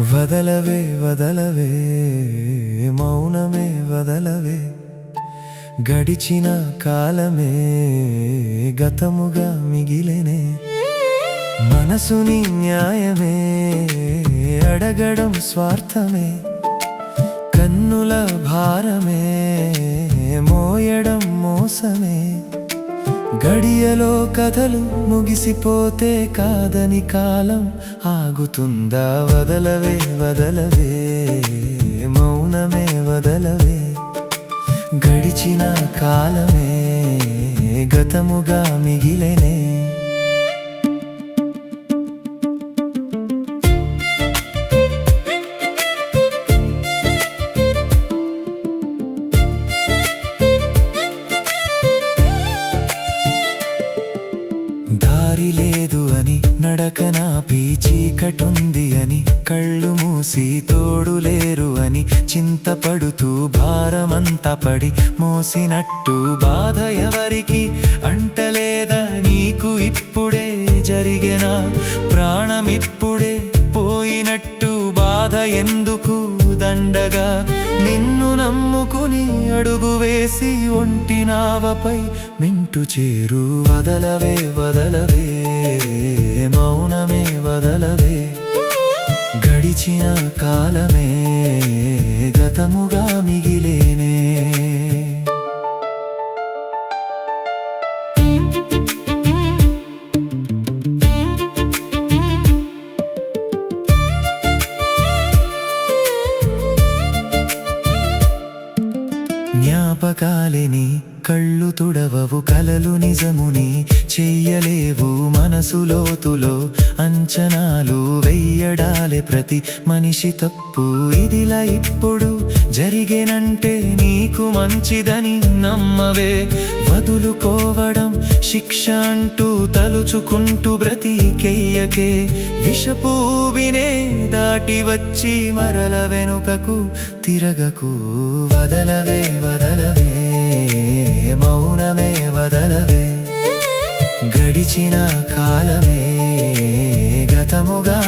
వదలవే వదలవే మౌనమే వదలవే గడిచిన కాలమే గతముగా మిగిలెనే మనసుని న్యాయమే అడగడం స్వార్థమే కన్నుల భారమే మోయడం మోసమే గడియలో కథలు ముగిసిపోతే కాదని కాలం ఆగుతుందా వదలవే వదలవే మౌనమే వదలవే గడిచిన కాలమే గతముగా మిగిలెనే దారి లేదు అని నడకనాపి చీకటుంది అని కళ్ళు మూసి తోడు లేరు అని చింతపడుతూ భారమంతా పడి మోసినట్టు బాధ ఎవరికి అంటలేదా నీకు ఇప్పుడే జరిగేనా ప్రాణమిప్పుడే పోయినట్టు బాధ ఎందుకు దండగా నిన్ను నమ్ముకుని అడుగు వేసి ఒంటి నావపై మింటు చేరు వదలవే వదలవే మౌనమే వదలవే గడిచిన కాలమే గతముగా మిగిలేనే జ్ఞాపకాలిని కళ్ళు తుడవవు కలలు నిజముని చెయ్యలేవు మనసు లోతులో అంచనాలు వెయ్యడాలే ప్రతి మనిషి తప్పు ఇదిలా ఇప్పుడు జరిగేనంటే నీకు మంచిదని నమ్మవే వదులుకోవడం శిక్ష అంటూ తలుచుకుంటూ బ్రతికెయ్యకే విషపూవినే దాటి వచ్చి మరల వెనుకకు తిరగకు వదలవే వదలవే మౌనమే వదలవే గడిచిన కాలమే గతముగా